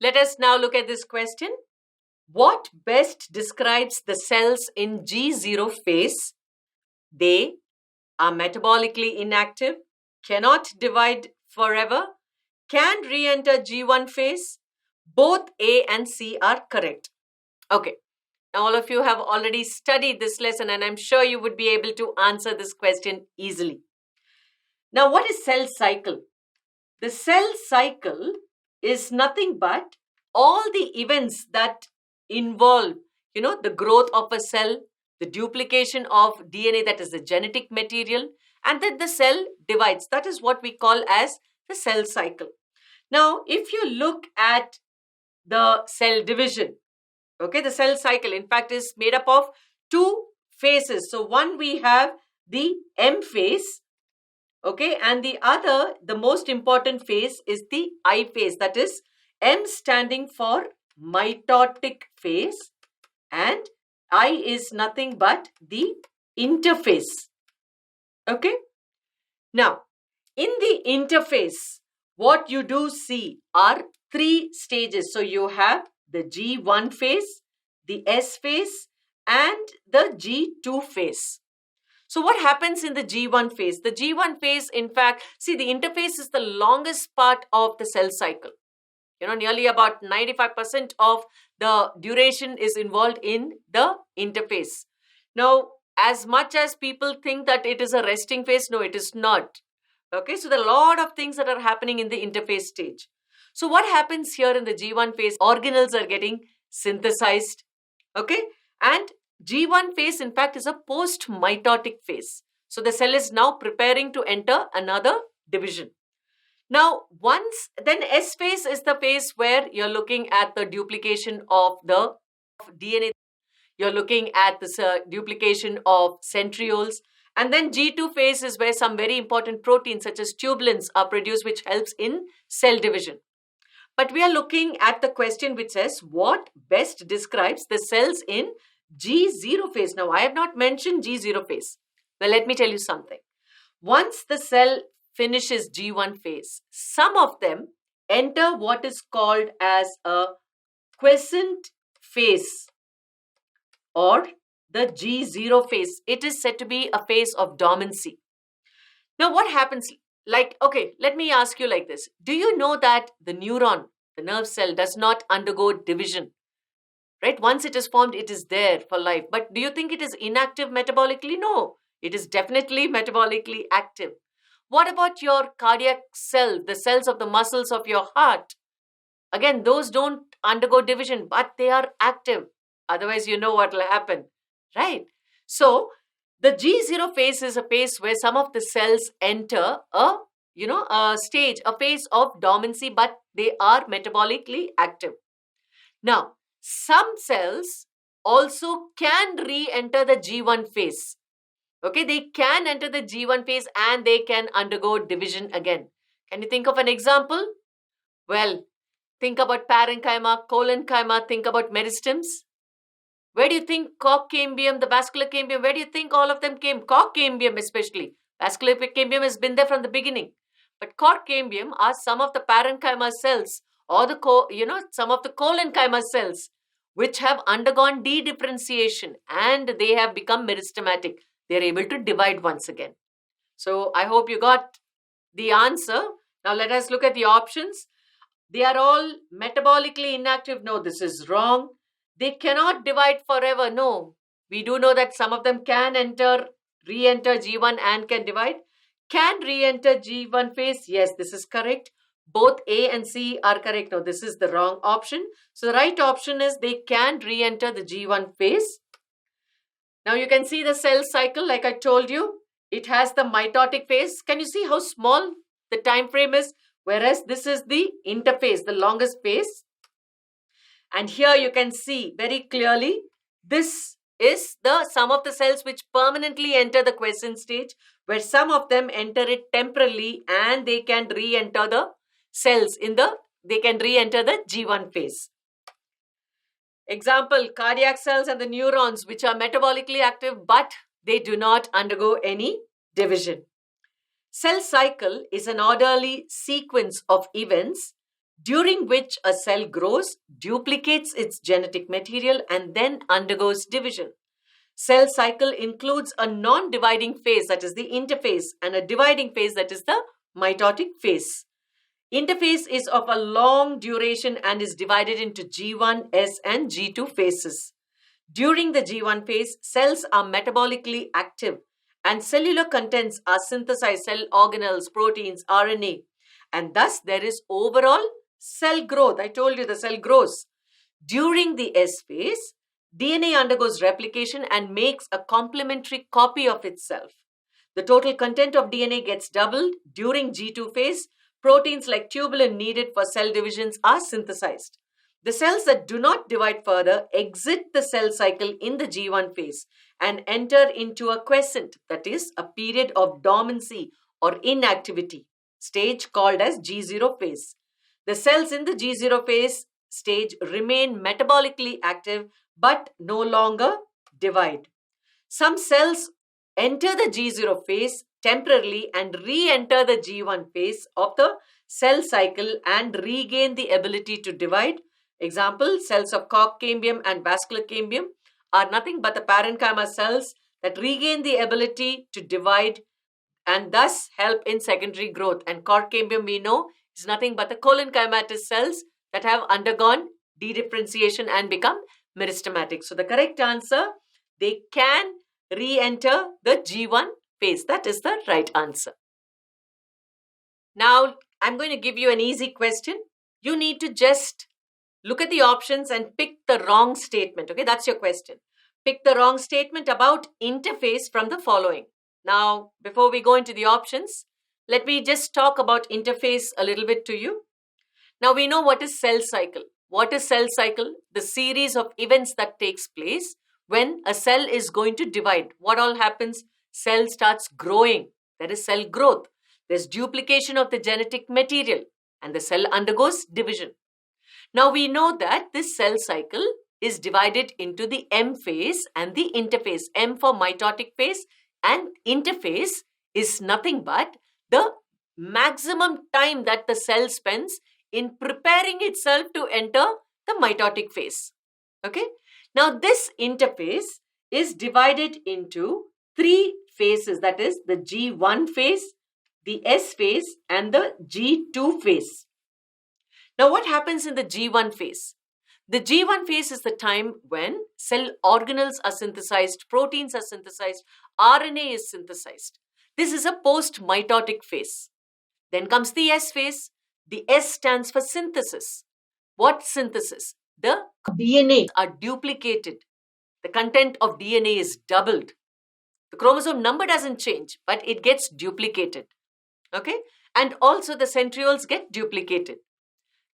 Let us now look at this question. What best describes the cells in G0 phase? They are metabolically inactive, cannot divide forever, can re-enter G1 phase. Both A and C are correct. Okay. Now, all of you have already studied this lesson, and I'm sure you would be able to answer this question easily. Now, what is cell cycle? The cell cycle is nothing but all the events that involve, the growth of a cell, the duplication of DNA, that is the genetic material, and then the cell divides. That is what we call as the cell cycle. Now, if you look at the cell division, okay, the cell cycle, in fact, is made up of two phases. So, one we have the M phase, okay, and the other, the most important phase is the I phase. That is M standing for mitotic phase and I is nothing but the interphase. Okay. Now, in the interphase, what you do see are three stages. So you have the G1 phase, the S phase, and the G2 phase. So what happens in the G1 phase? The G1 phase, in fact, see, the interphase is the longest part of the cell cycle. Nearly about 95% of the duration is involved in the interphase. Now, as much as people think that it is a resting phase, no, it is not. Okay, so there are a lot of things that are happening in the interphase stage. So what happens here in the G1 phase? Organelles are getting synthesized. Okay, and G1 phase, in fact, is a post-mitotic phase. So the cell is now preparing to enter another division. Now, then S phase is the phase where you're looking at the duplication of the DNA. You're looking at the duplication of centrioles. And then G2 phase is where some very important proteins such as tubulins are produced, which helps in cell division. But we are looking at the question which says, what best describes the cells in G0 phase? Now, I have not mentioned G0 phase. Well, let me tell you something. Once the cell finishes G1 phase, some of them enter what is called as a quiescent phase or the G0 phase. It is said to be a phase of dormancy. Now, what happens? Okay, let me ask you like this. Do you know that the neuron, the nerve cell, does not undergo division? Right? Once it is formed, it is there for life. But do you think it is inactive metabolically? No, it is definitely metabolically active. What about your cardiac cell, the cells of the muscles of your heart? Again, those don't undergo division, but they are active. Otherwise, you know what will happen, right? So, the G0 phase is a phase where some of the cells enter a stage, a phase of dormancy, but they are metabolically active. Now, some cells also can re-enter the G1 phase. Okay, they can enter the G1 phase and they can undergo division again. Can you think of an example? Well, think about parenchyma, collenchyma, think about meristems. Where do you think cork cambium, the vascular cambium, where do you think all of them came? Cork cambium especially. Vascular cambium has been there from the beginning. But cork cambium are some of the parenchyma cells or some of the collenchyma cells which have undergone dedifferentiation and they have become meristematic. They are able to divide once again. So I hope you got the answer. Now let us look at the options. They are all metabolically inactive. No, this is wrong. They cannot divide forever. No, we do know that some of them can re-enter G1 and can divide. Can re-enter G1 phase? Yes, this is correct. Both A and C are correct. No, this is the wrong option. So the right option is they can re-enter the G1 phase. Now you can see the cell cycle like I told you. It has the mitotic phase. Can you see how small the time frame is? Whereas this is the interphase, the longest phase. And here you can see very clearly this is the sum of the cells which permanently enter the quiescent stage, where some of them enter it temporarily and they can re-enter the cells they can re-enter the G1 phase. Example, cardiac cells and the neurons which are metabolically active but they do not undergo any division. Cell cycle is an orderly sequence of events during which a cell grows, duplicates its genetic material, and then undergoes division. Cell cycle includes a non-dividing phase, that is the interphase, and a dividing phase, that is the mitotic phase. Interphase is of a long duration and is divided into G1, S, and G2 phases. During the G1 phase, cells are metabolically active and cellular contents are synthesized, cell organelles, proteins, RNA, and thus there is overall cell growth. I told you the cell grows. During the S phase, DNA undergoes replication and makes a complementary copy of itself. The total content of DNA gets doubled. During G2 phase, proteins like tubulin needed for cell divisions are synthesized. The cells that do not divide further exit the cell cycle in the G1 phase and enter into a quiescent, that is, a period of dormancy or inactivity stage called as G0 phase. The cells in the G0 phase stage remain metabolically active but no longer divide. Some cells enter the G0 phase temporarily and re-enter the G1 phase of the cell cycle and regain the ability to divide. Example, cells of cork cambium and vascular cambium are nothing but the parenchyma cells that regain the ability to divide and thus help in secondary growth. And cork cambium, we know, is nothing but the collenchymatous cells that have undergone dedifferentiation and become meristematic. So the correct answer, they can re-enter the G1 phase. That is the right answer. Now, I'm going to give you an easy question. You need to just look at the options and pick the wrong statement. Okay, that's your question. Pick the wrong statement about interphase from the following. Now, before we go into the options, let me just talk about interphase a little bit to you. Now, we know what is cell cycle. What is cell cycle? The series of events that takes place when a cell is going to divide. What all happens? Cell starts growing. There is cell growth. There's duplication of the genetic material and the cell undergoes division. Now, we know that this cell cycle is divided into the M phase and the interphase. M for mitotic phase and interphase is nothing but the maximum time that the cell spends in preparing itself to enter the mitotic phase. Okay. Now, this interphase is divided into three phases, that is the G1 phase, the S phase, and the G2 phase. Now, what happens in the G1 phase? The G1 phase is the time when cell organelles are synthesized, proteins are synthesized, RNA is synthesized. This is a post-mitotic phase. Then comes the S phase. The S stands for synthesis. What synthesis? The DNA are duplicated. The content of DNA is doubled. The chromosome number doesn't change, but it gets duplicated. Okay? And also the centrioles get duplicated.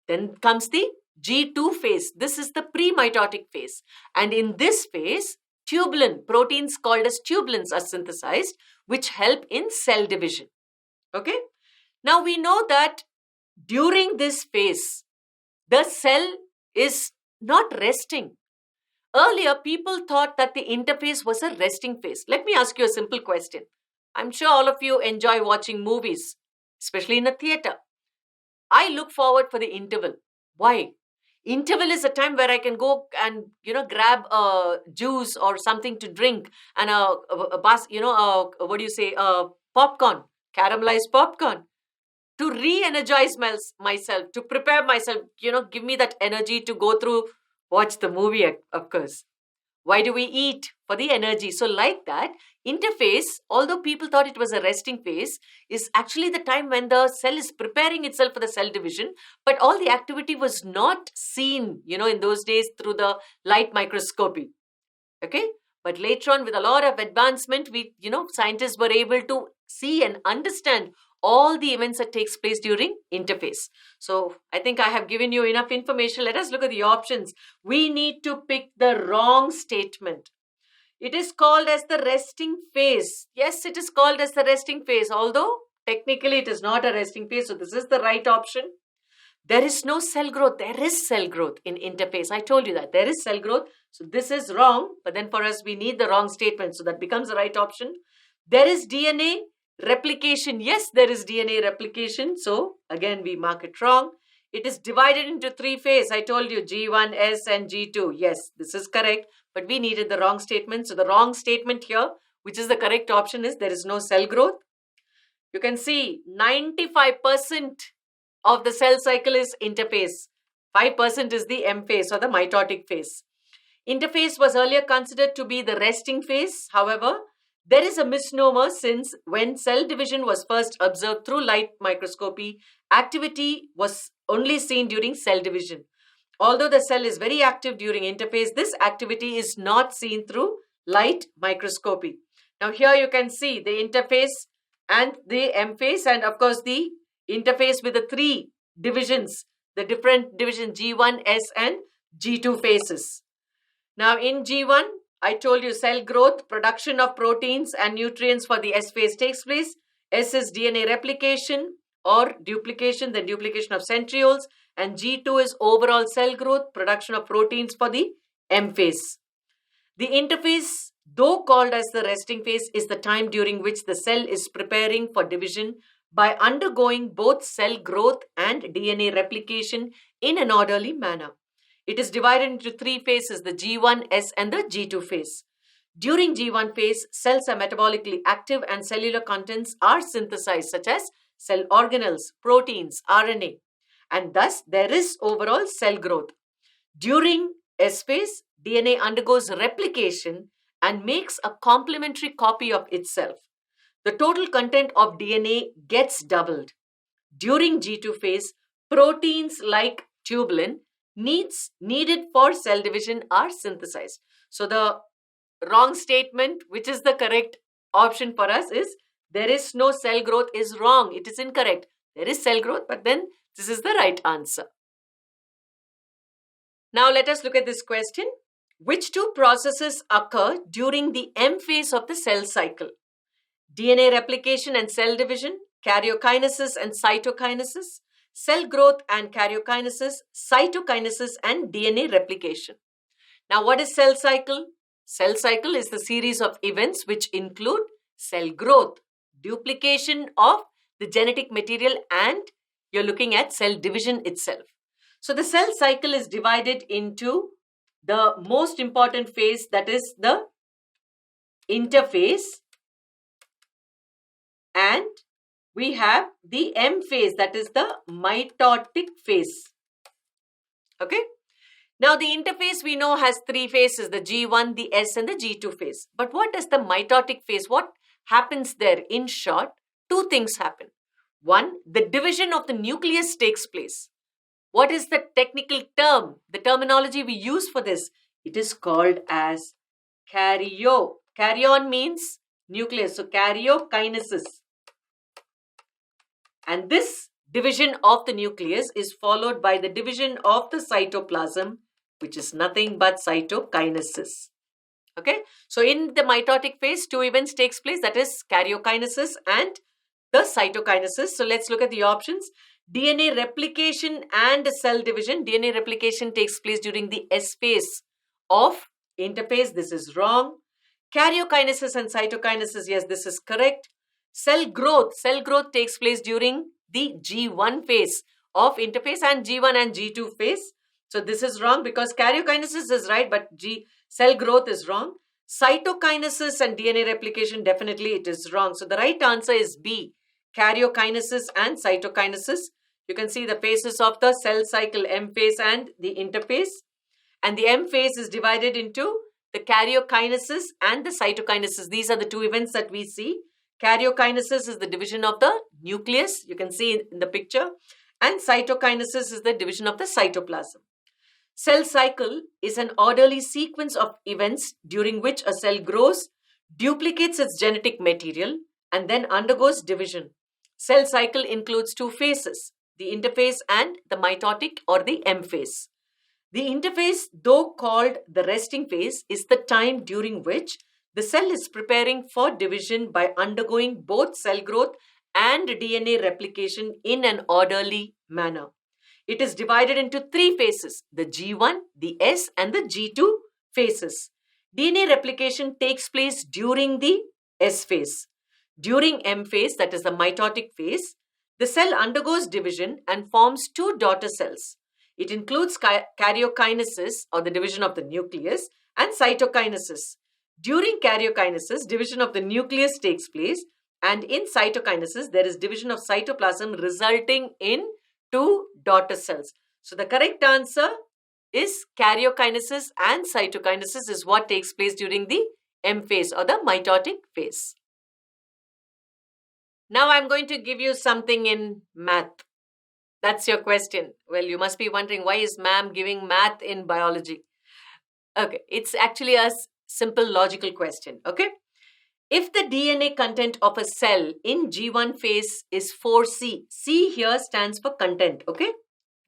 Then comes the G2 phase. This is the pre-mitotic phase. And in this phase, tubulin, proteins called as tubulins are synthesized, which help in cell division. Okay? Now we know that during this phase, the cell is not resting. Earlier, people thought that the interphase was a resting phase. Let me ask you a simple question. I'm sure all of you enjoy watching movies, especially in a theater. I look forward for the interval. Why? Interval is a time where I can go and, grab a juice or something to drink and popcorn, caramelized popcorn, to re-energize myself, to prepare myself, give me that energy to go through, watch the movie, of course. Why do we eat? For the energy. So like that, interphase, although people thought it was a resting phase, is actually the time when the cell is preparing itself for the cell division, but all the activity was not seen, in those days through the light microscopy. Okay? But later on, with a lot of advancement, scientists were able to see and understand all the events that takes place during interphase. So I think I have given you enough information. Let us look at the options. We need to pick the wrong statement. It is called as the resting phase. Yes, it is called as the resting phase, although technically it is not a resting phase. So this is the right option. There is no cell growth. There is cell growth in interphase. I told you that. There is cell growth. So this is wrong. But then for us, we need the wrong statement. So that becomes the right option. There is DNA replication. Yes, there is DNA replication. So again, we mark it wrong. It is divided into three phases. I told you G1, S and G2. Yes, this is correct, but we needed the wrong statement. So the wrong statement here, which is the correct option, is there is no cell growth. You can see 95% of the cell cycle is interphase. 5% is the M phase or the mitotic phase. Interphase was earlier considered to be the resting phase. However, there is a misnomer, since when cell division was first observed through light microscopy, activity was only seen during cell division. Although the cell is very active during interphase, this activity is not seen through light microscopy. Now here you can see the interphase and the M phase, and of course the interphase with the three divisions, the different division G1, S and G2 phases. Now in G1, I told you cell growth, production of proteins and nutrients for the S phase takes place. S is DNA replication or duplication, then duplication of centrioles, and G2 is overall cell growth, production of proteins for the M phase. The interphase, though called as the resting phase, is the time during which the cell is preparing for division by undergoing both cell growth and DNA replication in an orderly manner. It is divided into three phases, the G1, S and the G2 phase. During G1 phase, cells are metabolically active and cellular contents are synthesized, such as cell organelles, proteins, RNA, and thus there is overall cell growth. During S phase, DNA undergoes replication and makes a complementary copy of itself. The total content of DNA gets doubled. During G2 phase, proteins like tubulin needed for cell division are synthesized. So the wrong statement, which is the correct option for us, is there is no cell growth is wrong. It is incorrect. There is cell growth, but then this is the right answer. Now let us look at this question. Which two processes occur during the M phase of the cell cycle? DNA replication and cell division, karyokinesis and cytokinesis, cell growth and karyokinesis, cytokinesis and DNA replication. Now what is cell cycle? Cell cycle is the series of events which include cell growth, duplication of the genetic material, and you're looking at cell division itself. So the cell cycle is divided into the most important phase, that is the interphase, and we have the M phase, that is the mitotic phase. Okay. Now the interphase we know has three phases, the G1, the S and the G2 phase. But what does the mitotic phase, what happens there? In short, two things happen. One, the division of the nucleus takes place. What is the technical term, the terminology we use for this? It is called as karyo. Karyon means nucleus, so karyokinesis. And this division of the nucleus is followed by the division of the cytoplasm, which is nothing but cytokinesis. Okay, so in the mitotic phase, two events takes place, that is karyokinesis and the cytokinesis. So let's look at the options. DNA replication and cell division. DNA replication takes place during the S phase of interphase. This is wrong. Karyokinesis and cytokinesis, yes, this is correct. Cell growth takes place during the G1 phase of interphase and G1 and G2 phase. So this is wrong because karyokinesis is right, but cell growth is wrong. Cytokinesis and DNA replication, definitely it is wrong. So the right answer is B, karyokinesis and cytokinesis. You can see the phases of the cell cycle, M phase and the interphase. And the M phase is divided into the karyokinesis and the cytokinesis. These are the two events that we see. Karyokinesis is the division of the nucleus, you can see in the picture, and cytokinesis is the division of the cytoplasm. Cell cycle is an orderly sequence of events during which a cell grows, duplicates its genetic material, and then undergoes division. Cell cycle includes two phases, the interphase and the mitotic or the M phase. The interphase, though called the resting phase, is the time during which the cell is preparing for division by undergoing both cell growth and DNA replication in an orderly manner. It is divided into three phases, the G1, the S and the G2 phases. DNA replication takes place during the S phase. During M phase, that is the mitotic phase, The cell undergoes division and forms two daughter cells. It includes karyokinesis, or the division of the nucleus, and cytokinesis. During karyokinesis, division of the nucleus takes place, and in cytokinesis, there is division of cytoplasm resulting in two daughter cells. So the correct answer is karyokinesis and cytokinesis is what takes place during the M phase or the mitotic phase. Now I'm going to give you something in math. That's your question. Well, you must be wondering, why is ma'am giving math in biology? Okay, it's actually a simple logical question, okay? If the DNA content of a cell in G1 phase is 4C, C here stands for content, okay?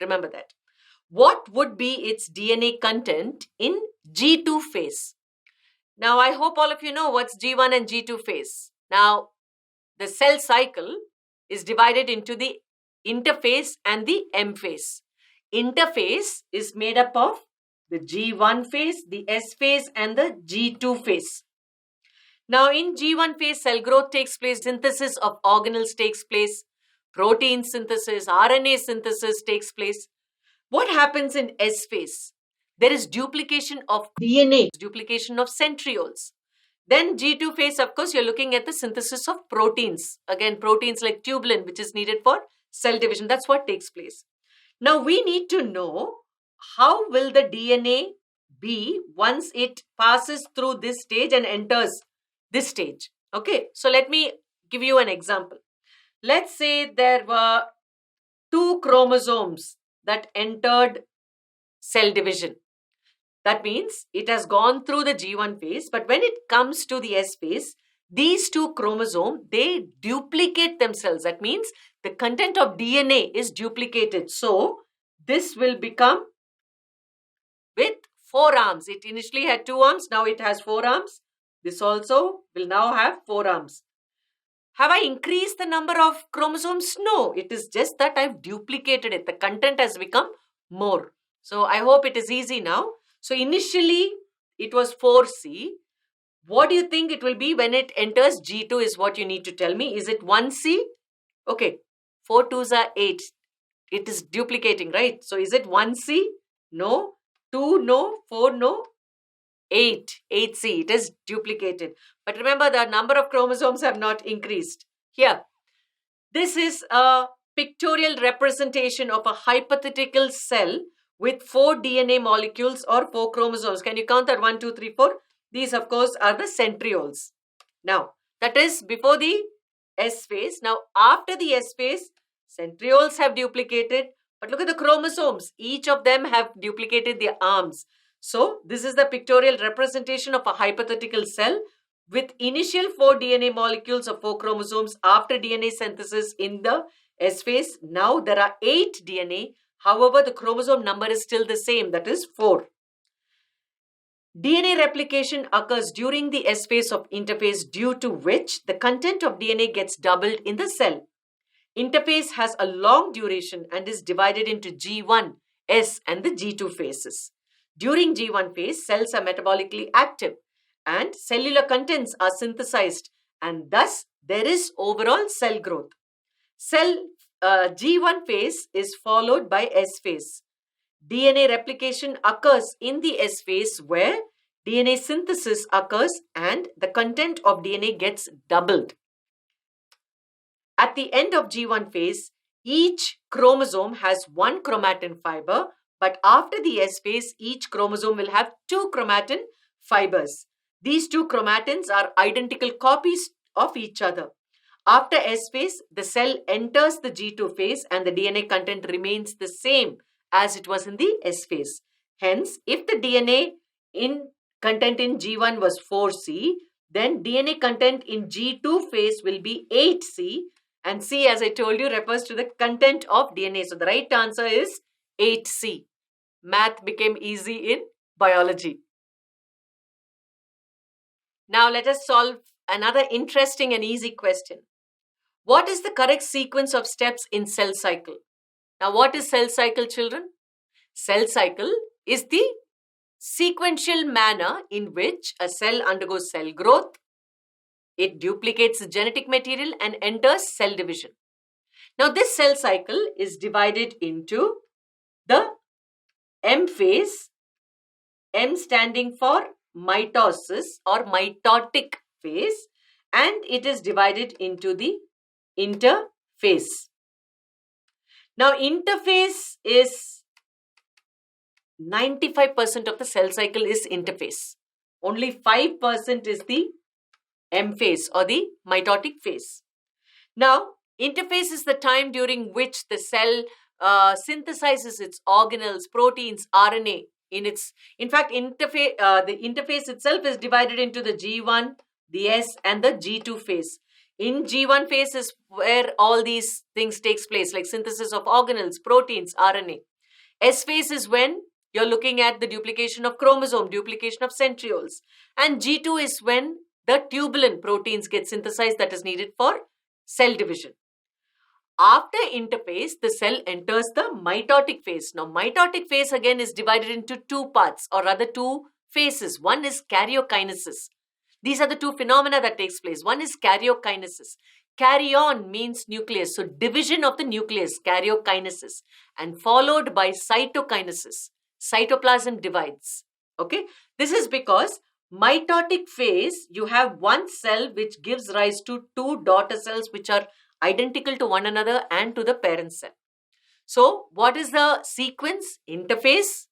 Remember that. What would be its DNA content in G2 phase? Now, I hope all of you know what's G1 and G2 phase. Now, the cell cycle is divided into the interphase and the M phase. Interphase is made up of the G1 phase, the S phase, and the G2 phase. Now, in G1 phase, cell growth takes place, synthesis of organelles takes place, protein synthesis, RNA synthesis takes place. What happens in S phase? There is duplication of DNA, duplication of centrioles. Then G2 phase, of course, you're looking at the synthesis of proteins. Again, proteins like tubulin, which is needed for cell division. That's what takes place. Now, we need to know how will the DNA be once it passes through this stage and enters this stage. Okay, so let me give you an example. Let's say there were 2 chromosomes that entered cell division. That means it has gone through the G1 phase, but when it comes to the S phase, these 2 chromosomes, they duplicate themselves. That means the content of DNA is duplicated. So this will become with 4 arms. It initially had 2 arms, now it has 4 arms. This also will now have 4 arms. Have I increased the number of chromosomes? No, it is just that I've duplicated it. The content has become more. So I hope it is easy now. So initially it was 4C. What do you think it will be when it enters G2 is what you need to tell me. Is it 1C? Okay, 4 2s are 8. It is duplicating, right? So is it 1C? No. 2 no. 4 no. 8C. It is duplicated. But remember, the number of chromosomes have not increased. Here, this is a pictorial representation of a hypothetical cell with 4 DNA molecules or 4 chromosomes. Can you count that? 1, 2, 3, 4. These, of course, are the centrioles. Now, that is before the S phase. Now, after the S phase, centrioles have duplicated. But look at the chromosomes. Each of them have duplicated their arms. So, this is the pictorial representation of a hypothetical cell with initial 4 DNA molecules of 4 chromosomes after DNA synthesis in the S phase. Now, there are 8 DNA. However, the chromosome number is still the same, that is 4. DNA replication occurs during the S phase of interphase, due to which the content of DNA gets doubled in the cell. Interphase has a long duration and is divided into G1, S and the G2 phases. During G1 phase, cells are metabolically active and cellular contents are synthesized, and thus there is overall cell growth. G1 phase is followed by S phase. DNA replication occurs in the S phase where DNA synthesis occurs and the content of DNA gets doubled. At the end of G1 phase, each chromosome has 1 chromatin fiber, but after the S phase, each chromosome will have 2 chromatin fibers. These 2 chromatins are identical copies of each other. After S phase, the cell enters the G2 phase and the DNA content remains the same as it was in the S phase. Hence, if the DNA content in G1 was 4C, then DNA content in G2 phase will be 8C, and C, as I told you, refers to the content of DNA. So the right answer is 8C. Math became easy in biology. Now let us solve another interesting and easy question. What is the correct sequence of steps in cell cycle? Now, what is cell cycle, children? Cell cycle is the sequential manner in which a cell undergoes cell growth, it duplicates the genetic material and enters cell division. Now, this cell cycle is divided into the M phase, M standing for mitosis or mitotic phase, and it is divided into the interphase. Now, interphase is 95% of the cell cycle is interphase. Only 5% is the M phase or the mitotic phase. Now, interphase is the time during which the cell synthesizes its organelles, proteins, RNA. In fact, the interphase itself is divided into the G1, the S, and the G2 phase. In G1 phase is where all these things takes place, like synthesis of organelles, proteins, RNA. S phase is when you're looking at the duplication of chromosome, duplication of centrioles. And G2 is when the tubulin proteins get synthesized that is needed for cell division. After interphase, the cell enters the mitotic phase. Now, mitotic phase again is divided into two parts, or rather two phases. One is karyokinesis. These are the two phenomena that takes place. One is karyokinesis. Karyon means nucleus. So, division of the nucleus, karyokinesis, and followed by cytokinesis. Cytoplasm divides. Okay. This is because mitotic phase, you have one cell which gives rise to two daughter cells which are identical to one another and to the parent cell. So, what is the sequence? Interphase,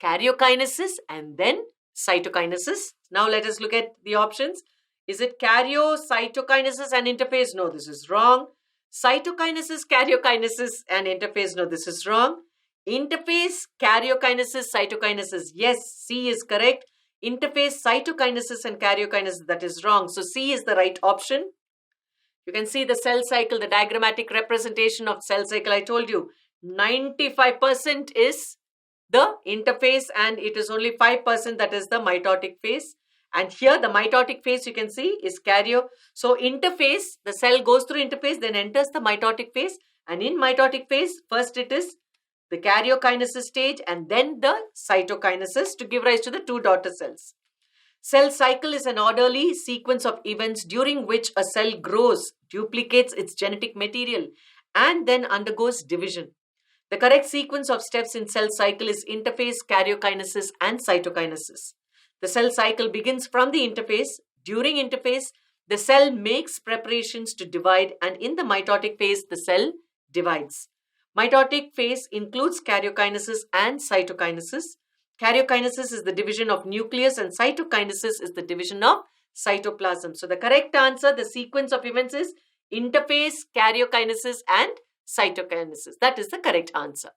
karyokinesis, and then cytokinesis. Now, let us look at the options. Is it cytokinesis and interphase? No, this is wrong. Cytokinesis, karyokinesis, and interphase? No, this is wrong. Interphase, karyokinesis, cytokinesis? Yes, C is correct. Interphase, cytokinesis, and karyokinesis? That is wrong. So, C is the right option. You can see the cell cycle, the diagrammatic representation of cell cycle. I told you 95% is the interphase and it is only 5% that is the mitotic phase. And here the mitotic phase you can see is karyo. So interphase, the cell goes through interphase, then enters the mitotic phase. And in mitotic phase, first it is the karyokinesis stage and then the cytokinesis to give rise to the two daughter cells. Cell cycle is an orderly sequence of events during which a cell grows, duplicates its genetic material, and then undergoes division. The correct sequence of steps in cell cycle is interphase, karyokinesis, and cytokinesis. The cell cycle begins from the interphase. During interphase, the cell makes preparations to divide, and in the mitotic phase, the cell divides. Mitotic phase includes karyokinesis and cytokinesis. Karyokinesis is the division of nucleus and cytokinesis is the division of cytoplasm. So the correct answer, the sequence of events is interphase, karyokinesis and cytokinesis. That is the correct answer.